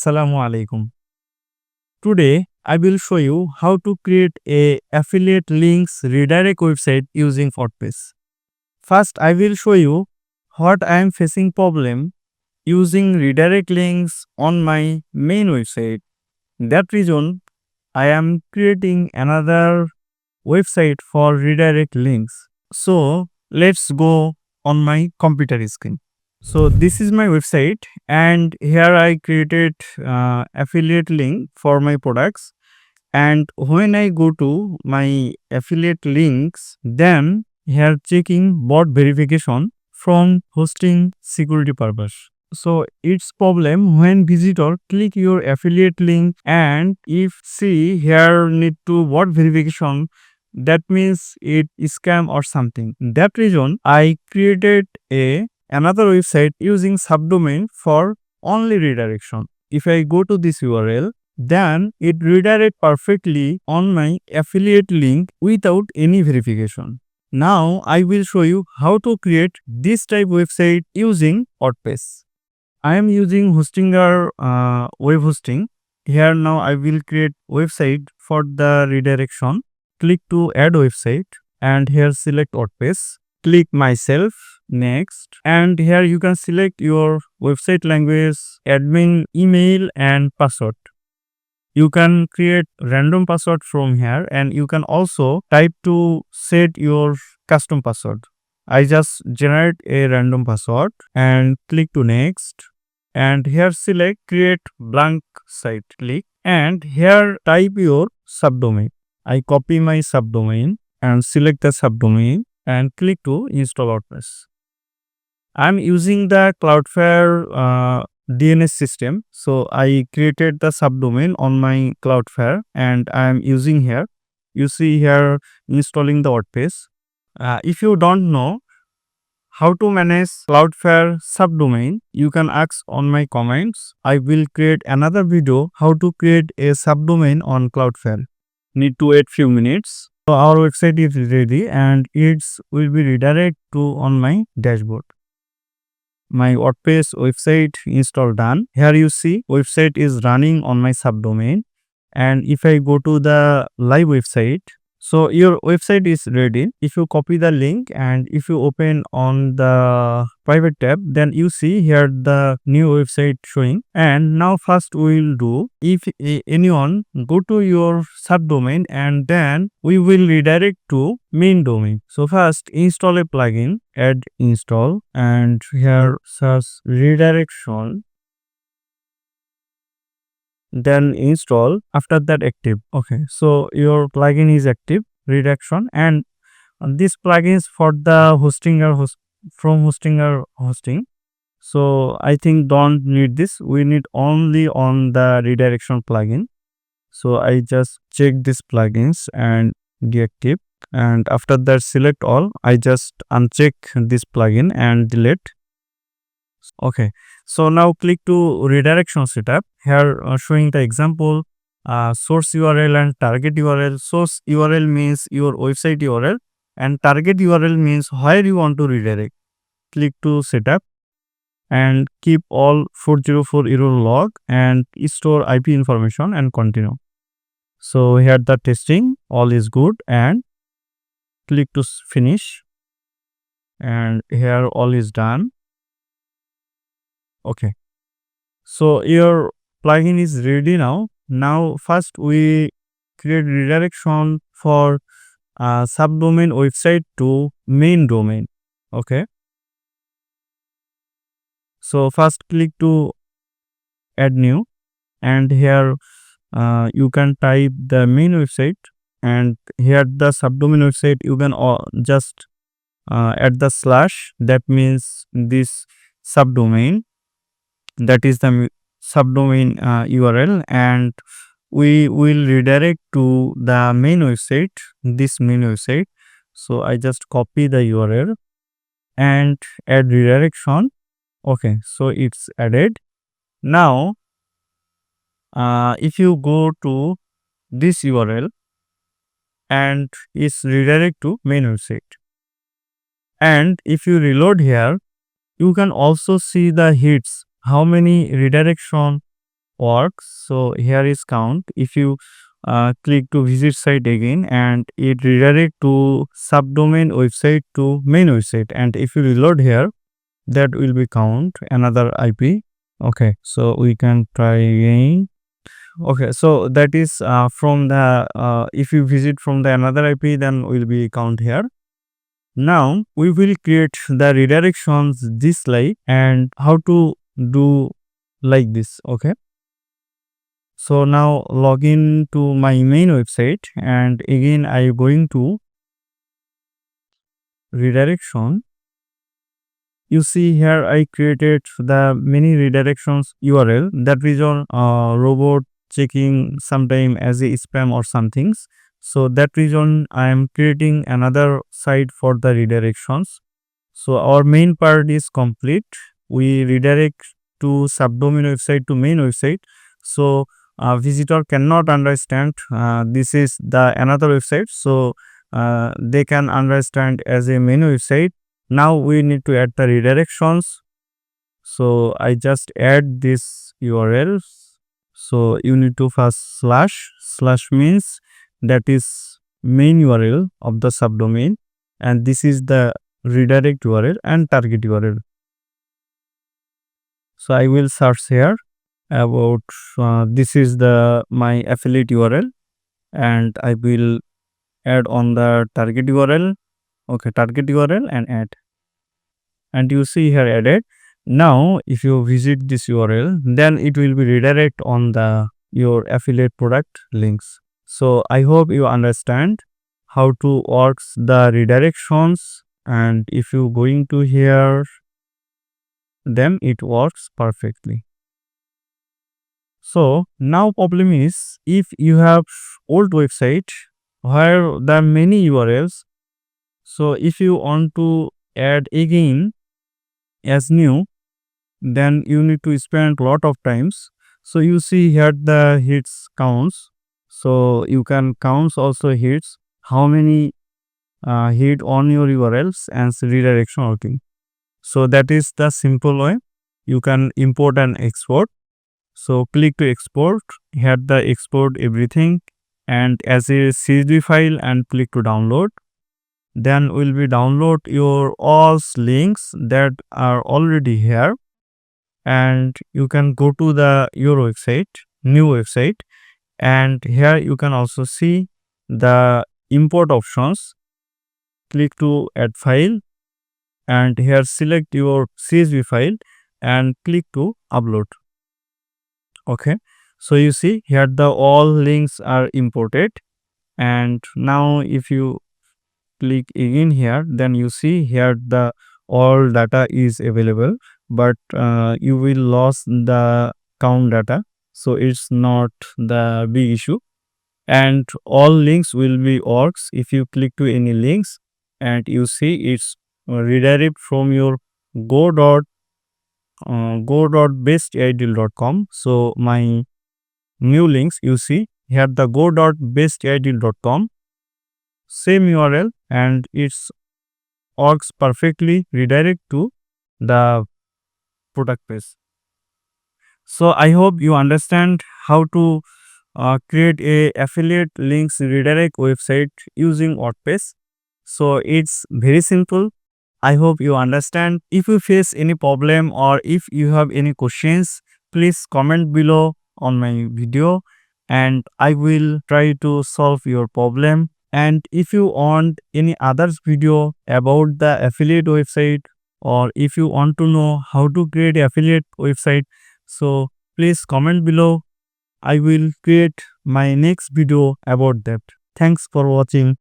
Assalamu alaikum. Today I will show you how to create a affiliate links redirect website using WordPress. First I will show you what I am facing problem using redirect links on my main website. That reason I am creating another website for redirect links. So let's go on my computer screen. So this is my website and here I created affiliate link for my products, and when I go to my affiliate links, then here checking bot verification from hosting security purpose. So it's problem when visitor click your affiliate link and if see here need to bot verification, that means it is scam or something. That reason I created another website using subdomain for only redirection. If I go to this URL, then it redirect perfectly on my affiliate link without any verification. Now I will show you how to create this type website using WordPress. I am using Hostinger web hosting. Here now I will create website for the redirection. Click to add website and here select WordPress. Click myself, next, and here you can select your website language, admin email and password. You can create random password from here and you can also type to set your custom password. I just generate a random password and click to next, and here select create blank site, click, and here type your subdomain. I copy my subdomain and select the subdomain and click to install WordPress. I'm using the Cloudflare DNS system. So I created the subdomain on my Cloudflare and I'm using here. You see here installing the WordPress. If you don't know how to manage Cloudflare subdomain, you can ask on my comments. I will create another video how to create a subdomain on Cloudflare. Need to wait few minutes. So our website is ready and it will be redirect to on my dashboard. My WordPress website install done. Here you see website is running on my subdomain, and if I go to the live website, so your website is ready. If you copy the link and if you open on the private tab, then you see here the new website showing. And now first we will do, if anyone go to your subdomain and then we will redirect to main domain. So first install a plugin, add install, and here search redirection, then install, after that active. Okay, so your plugin is active, redirection, and this plugin is for the from hosting. So I think don't need this, we need only on the redirection plugin. So I just check this plugins and deactive, and after that select all. I just uncheck this plugin and delete. Okay, so now click to redirection setup. Here showing the example source URL and target URL. Source URL means your website URL and target URL means where you want to redirect. Click to setup and keep all 404 error log and store IP information and continue. So here the testing all is good and click to finish, and here all is done. Okay, so your plugin is ready now. Now first we create redirection for subdomain website to main domain. Okay, so first click to add new, and here you can type the main website, and here the subdomain website you can just add the slash, that means this subdomain, that is the subdomain URL, and we will redirect to the main website, this main website. So I just copy the URL and add redirection. Okay, so it's added. Now if you go to this URL and it's redirect to main website, and if you reload here, you can also see the hits, how many redirection works. So here is count. If you click to visit site again, and it redirect to subdomain website to main website, and if you reload here, that will be count another IP. Okay, so we can try again. Okay, so that is from the if you visit from the another IP, then will be count here. Now we will create the redirections this like, and how to do like this. Okay, so now log in to my main website, and again I am going to redirection. You see here I created the many redirections URL. That reason robot checking sometime as a spam or some things. So that reason I am creating another site for the redirections. So our main part is complete. We redirect to subdomain website to main website. So visitor cannot understand this is the another website. So they can understand as a main website. Now we need to add the redirections. So I just add this URL. So you need to first slash means that is main URL of the subdomain, and this is the redirect URL and target URL. So I will search here about this is the my affiliate URL, and I will add on the target URL. Okay, target URL and add, and you see here added. Now if you visit this URL, then it will be redirect on the your affiliate product links. So I hope you understand how to works the redirections, and if you going to here, then it works perfectly. So now problem is, if you have old website where there are many URLs, so if you want to add again as new, then you need to spend lot of times. So you see here the hits counts. So you can count also hits, how many hit on your URLs and redirection working. So that is the simple way. You can import and export. So click to export, here the export everything, and as a CSV file, and click to download. Then will be download your all links that are already here, and you can go to the your website, new website, and here you can also see the import options. Click to add file, and here select your CSV file and click to upload. Okay, so you see here the all links are imported, and now if you click again here, then you see here the all data is available, but you will lose the count data, so it's not the big issue, and all links will be works. If you click to any links, and you see it's redirect from your go.bestaidl.com. so my new links, you see here the go.bestaidl.com, same URL, and it's works perfectly redirect to the product page. So I hope you understand how to create a affiliate links redirect website using WordPress. So it's very simple. I hope you understand. If you face any problem or if you have any questions, please comment below on my video, and I will try to solve your problem. And if you want any others video about the affiliate website, or if you want to know how to create affiliate website, so please comment below. I will create my next video about that. Thanks for watching.